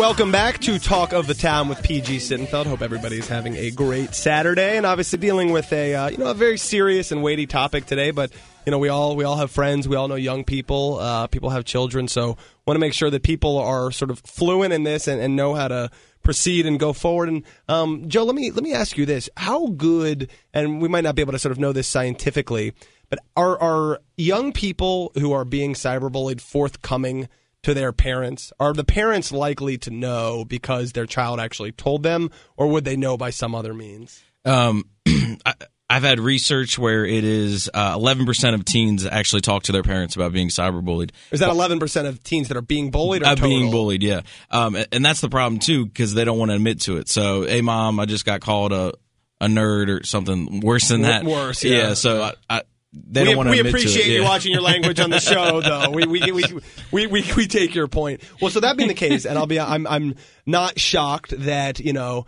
Welcome back to Talk of the Town with PG Sittenfeld. Hope everybody's having a great Saturday, and obviously dealing with a very serious and weighty topic today. But we all have friends, we all know young people, people have children, so want to make sure that people are sort of fluent in this and know how to proceed and go forward. And Joe, let me ask you this: how good, and we might not be able to sort of know this scientifically, but are young people who are being cyberbullied forthcoming to their parents? Are the parents likely to know because their child actually told them, or would they know by some other means? I've had research where it is 11% of teens actually talk to their parents about being cyberbullied. Is that 11% of teens that are being bullied or total? Being bullied, yeah. And that's the problem, too, because they don't want to admit to it. So, hey, Mom, I just got called a nerd or something worse than that. Worse, yeah. Yeah, so they don't want to admit to it. We appreciate you watching your language on the show, though. We take your point. Well, so that being the case, and I'm not shocked that, and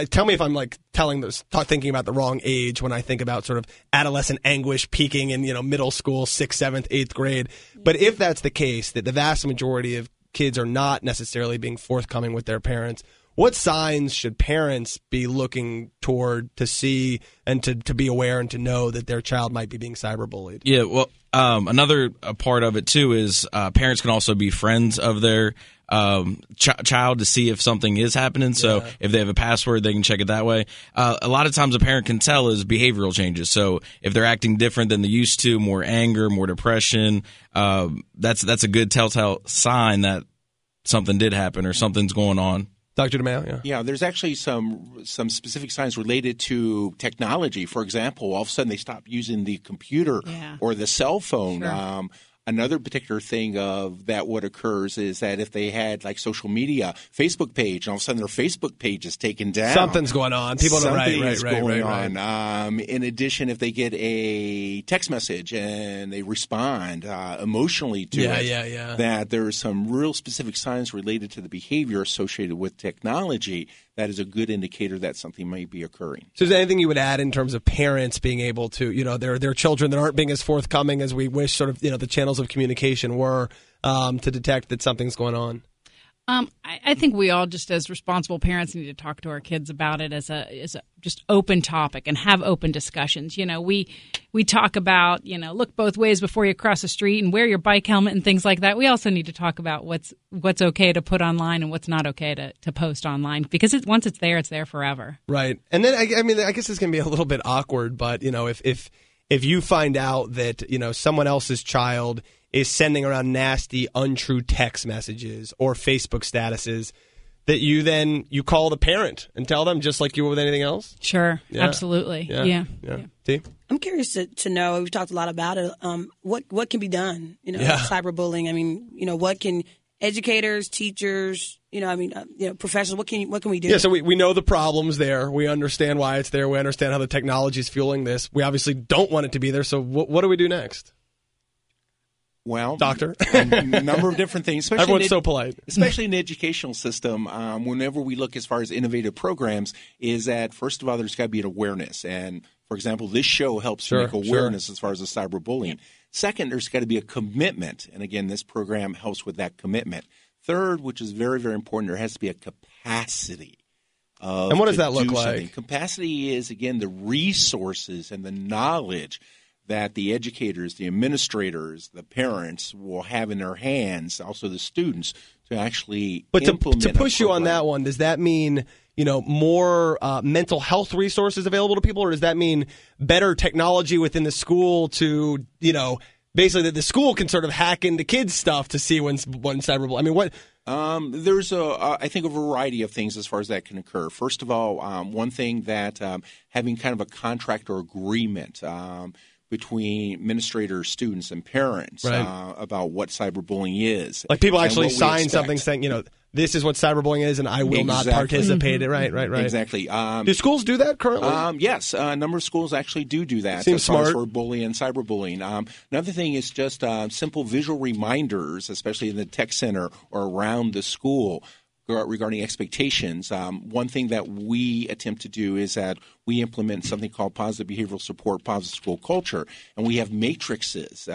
tell me if I'm like thinking about the wrong age when I think about sort of adolescent anguish peaking in, middle school, 6th, 7th, 8th grade. But if that's the case, that the vast majority of kids are not necessarily being forthcoming with their parents, what signs should parents be looking toward to see and to be aware and to know that their child might be being cyberbullied? Yeah, well, another part of it, too, is parents can also be friends of their child to see if something is happening. So if they have a password, they can check it that way. A lot of times a parent can tell is behavioral changes. So if they're acting different than they used to, more anger, more depression, that's a good telltale sign that something did happen or something's going on. Dr. DeMeo, yeah, there's actually some specific signs related to technology. For example, all of a sudden they stop using the computer or the cell phone. Sure. Another particular thing of that what occurs is that if they had like social media, Facebook page, and all of a sudden their Facebook page is taken down. Something's going on. People don't right. In addition, if they get a text message and they respond emotionally to it, that there are some real specific signs related to the behavior associated with technology that is a good indicator that something may be occurring. So is there anything you would add in terms of parents being able to, their children that aren't being as forthcoming as we wish sort of, the channels of communication were to detect that something's going on? I think we all, just as responsible parents, need to talk to our kids about it as a just open topic and have open discussions. We talk about, look both ways before you cross the street and wear your bike helmet and things like that. We also need to talk about what's okay to put online and what's not okay to post online, because once it's there forever. Right. And then, I guess this can be a little bit awkward, but, if you find out that, someone else's child is sending around nasty, untrue text messages or Facebook statuses, that you call the parent and tell them just like you would with anything else? Sure, absolutely. Yeah. T? I'm curious to know, we've talked a lot about it, what can be done, cyberbullying? What can educators, teachers, professionals, what can we do? Yeah, so we know the problems there. We understand why it's there. We understand how the technology is fueling this. We obviously don't want it to be there. So what do we do next? Well, doctor, a number of different things. Everyone's so polite. Especially in the educational system, whenever we look as far as innovative programs, is that, first of all, there's got to be an awareness. And, for example, this show helps make awareness as far as the cyberbullying. Second, there's got to be a commitment. And, again, this program helps with that commitment. Third, which is very, very important, there has to be a capacity. And what does that look like? Capacity is, again, the resources and the knowledge that the educators, the administrators, the parents will have in their hands, also the students, to actually implement. To push you on that one, does that mean more mental health resources available to people, or does that mean better technology within the school to basically that the school can sort of hack into kids' stuff to see when cyberbullying? I mean, what? There's I think a variety of things as far as that can occur. First of all, one thing that having kind of a contract or agreement between administrators, students, and parents about what cyberbullying is. Like people actually sign something saying, this is what cyberbullying is, and I will not participate in it. Right. Exactly. Do schools do that currently? Yes. A number of schools actually do that. Seems smart. For bullying and cyberbullying. Another thing is just simple visual reminders, especially in the tech center or around the school, regarding expectations. One thing that we attempt to do is that we implement something called positive behavioral support, positive school culture, and we have matrices.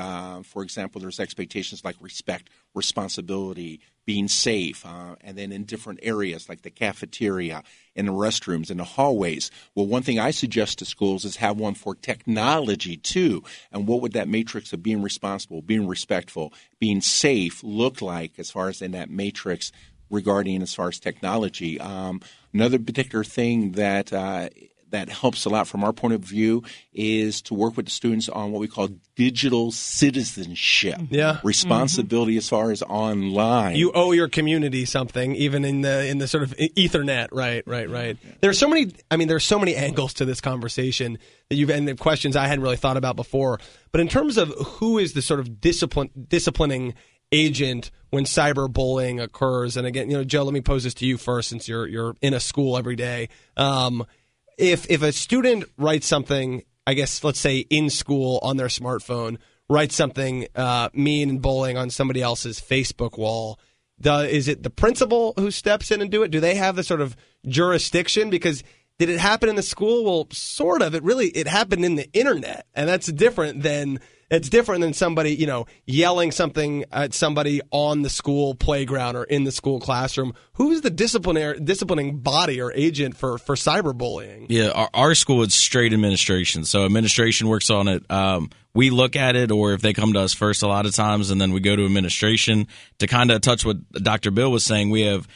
For example, there's expectations like respect, responsibility, being safe, and then in different areas like the cafeteria, in the restrooms, in the hallways. Well, one thing I suggest to schools is have one for technology too. And what would that matrix of being responsible, being respectful, being safe look like as far as in that matrix regarding as far as technology? Another particular thing that helps a lot from our point of view is to work with the students on what we call digital citizenship. Yeah. Responsibility as far as online. You owe your community something, even in the sort of Ethernet. Right. There's so many angles to this conversation and the questions I hadn't really thought about before. But in terms of who is the sort of disciplining agent when cyberbullying occurs, and again, Joe, let me pose this to you first, since you're in a school every day. If a student writes something, I guess, let's say in school on their smartphone, writes something mean and bullying on somebody else's Facebook wall, is it the principal who steps in and do it? Do they have the sort of jurisdiction? Because did it happen in the school? Well, sort of. It happened in the internet, and that's different than somebody, yelling something at somebody on the school playground or in the school classroom. Who's the disciplining body or agent for cyberbullying? Yeah, our school is straight administration. So administration works on it. We look at it, or if they come to us first a lot of times, and then we go to administration to kind of touch what Dr. Bill was saying. We have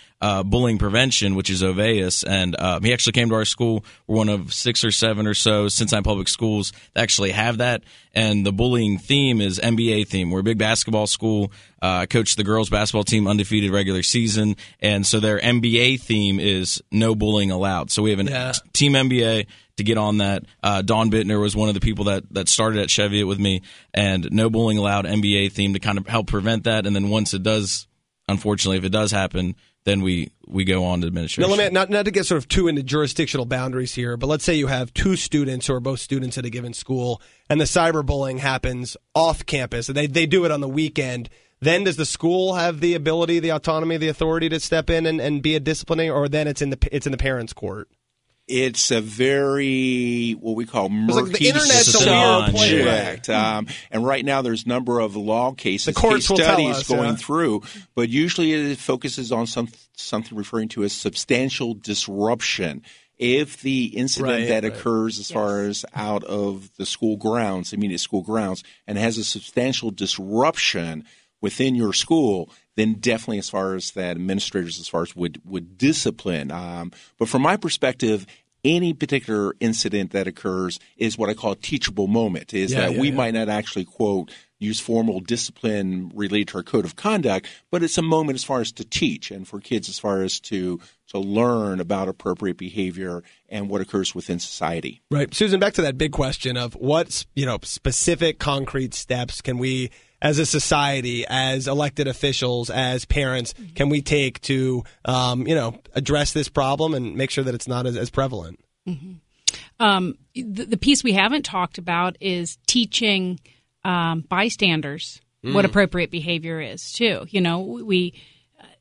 bullying prevention, which is OVAIS, and he actually came to our school. We're one of 6 or 7 or so Cincinnati Public Schools that actually have that, and the bullying theme is NBA theme. We're a big basketball school. I coached the girls basketball team, undefeated regular season, and so their NBA theme is no bullying allowed. So we have a team NBA to get on that. Dawn Bittner was one of the people that started at Cheviot with me, and no bullying allowed NBA theme to kind of help prevent that. And then once it does, unfortunately, if it does happen, then we go on to administration. Now, not to get sort of too into jurisdictional boundaries here, but let's say you have 2 students who are both students at a given school, and the cyberbullying happens off campus, and they do it on the weekend. Then does the school have the ability, the autonomy, the authority to step in and be a disciplining, or then it's in the parents' court? It's a very, what we call murky subject. And right now there's a number of law cases, case studies going through, but usually it focuses on something referring to as substantial disruption. If the incident that occurs as far as out of the school grounds, immediate school grounds, and has a substantial disruption within your school, then definitely as far as that administrators as far as would discipline. But from my perspective, any particular incident that occurs is what I call a teachable moment, we might not actually, quote, use formal discipline related to our code of conduct, but it's a moment as far as to teach and for kids as far as to learn about appropriate behavior and what occurs within society. Right. Susan, back to that big question of what, specific concrete steps can we, as a society, as elected officials, as parents, can we take to, address this problem and make sure that it's not as prevalent? Mm-hmm. The piece we haven't talked about is teaching bystanders what appropriate behavior is, too.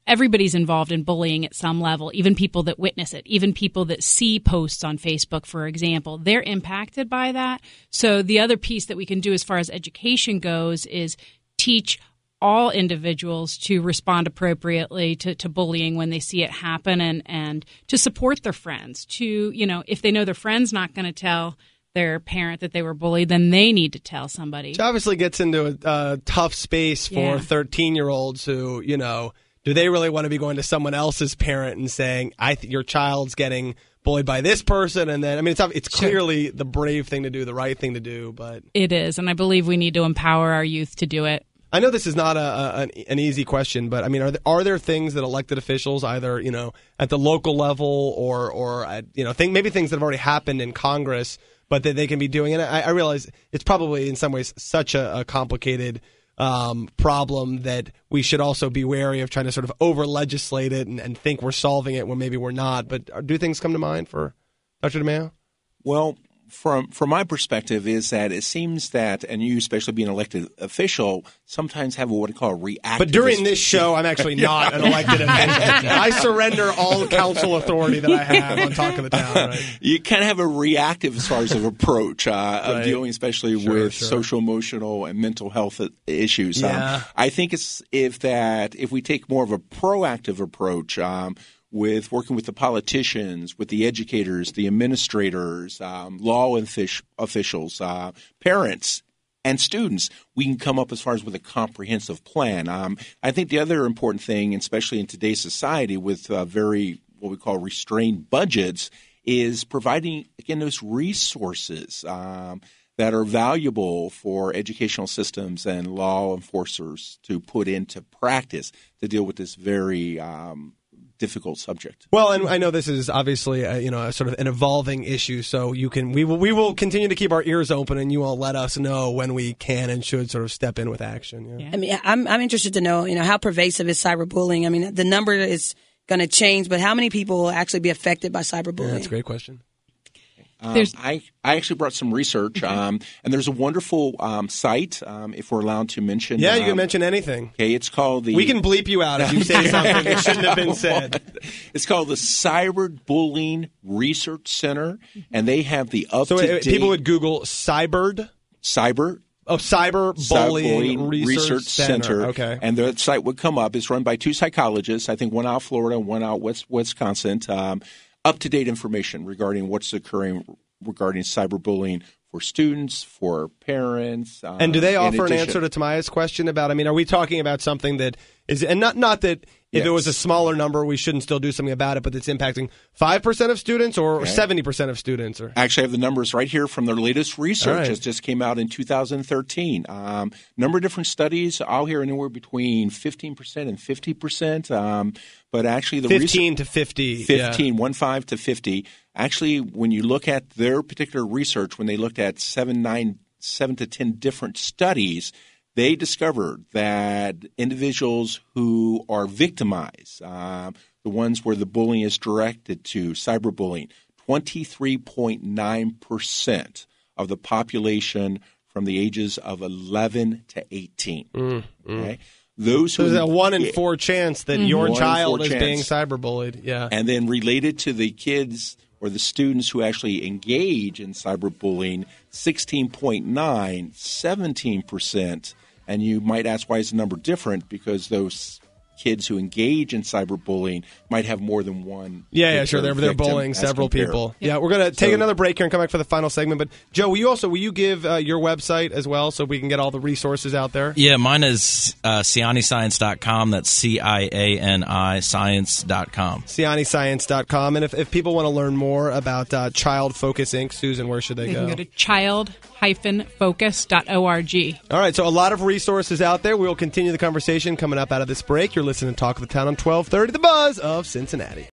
Everybody's involved in bullying at some level, even people that witness it, even people that see posts on Facebook, for example. They're impacted by that. So the other piece that we can do as far as education goes is teach all individuals to respond appropriately to bullying when they see it happen, and to support their friends. If they know their friend's not going to tell their parent that they were bullied, then they need to tell somebody. Which obviously gets into a tough space for 13-year-olds who, do they really want to be going to someone else's parent and saying, your child's getting bullied by this person? And then, it's clearly the brave thing to do, the right thing to do. But it is, and I believe we need to empower our youth to do it. I know this is not an easy question, but are there things that elected officials, either at the local level or at, maybe things that have already happened in Congress, but that they can be doing? And I realize it's probably in some ways such a complicated problem that we should also be wary of trying to sort of over-legislate it and think we're solving it when maybe we're not. But do things come to mind for Dr. DeMeo? Well, from my perspective is that it seems that, and you especially being an elected official, sometimes have what I call a reactive. But during this show, I'm actually not an elected official. I surrender all council authority that I have on Talk of the Town. Right? You kind of have a reactive as far as an approach of dealing especially with social, emotional, and mental health issues. Yeah. I think if we take more of a proactive approach with working with the politicians, with the educators, the administrators, law officials, parents, and students, we can come up as far as with a comprehensive plan. I think the other important thing, especially in today's society with very what we call restrained budgets, is providing, again, those resources that are valuable for educational systems and law enforcers to put into practice to deal with this very difficult subject. Well, and I know this is obviously a sort of an evolving issue, so we will continue to keep our ears open, and you all let us know when we can and should sort of step in with action. Yeah. I mean, I'm interested to know, how pervasive is cyberbullying? I mean, the number is going to change, but how many people will actually be affected by cyberbullying? Yeah, that's a great question. I actually brought some research, and there's a wonderful site, if we're allowed to mention. Yeah, you can mention anything. Okay, it's called the... We can bleep you out if you say something that shouldn't have been said. It's called the Cyberbullying Research Center, and they have the up-to-date... So people would Google Cyberbullying Research Center. Okay. And the site would come up. It's run by two psychologists, I think one out of Florida, one out Wisconsin. Up-to-date information regarding what's occurring regarding cyberbullying for students, for parents. And do they offer an answer to Tamaya's question about, are we talking about something that is, and not that if it was a smaller number, we shouldn't still do something about it, but it's impacting 5% of students or 70% of students? Or actually, I have the numbers right here from their latest research. It just came out in 2013. Number of different studies, I'll hear anywhere between 15% and 50%. But actually, the 15 to 50. 15, 15 to 50. Actually, when you look at their particular research, when they looked at 7 to 10 different studies, they discovered that individuals who are victimized, the ones where the bullying is directed to, cyberbullying, 23.9% of the population from the ages of 11 to 18. Okay? There's a 1 in 4 chance that your child is being cyberbullied. Yeah. And then related to the kids or the students who actually engage in cyberbullying, 16.9, 17%. And you might ask, why is the number different? Because those kids who engage in cyberbullying might have more than one. Yeah, sure. They're bullying several people. Yeah, we're going to take another break here and come back for the final segment. But Joe, will you give your website as well so we can get all the resources out there? Yeah, mine is CianiScience.com. That's CIANI Science.com. CianiScience.com. And if people want to learn more about Child Focus Inc., Susan, where should they go? They can go to child-focus.org. All right, so a lot of resources out there. We will continue the conversation coming up out of this break. You're listening to Talk of the Town on 1230, The Buzz of Cincinnati.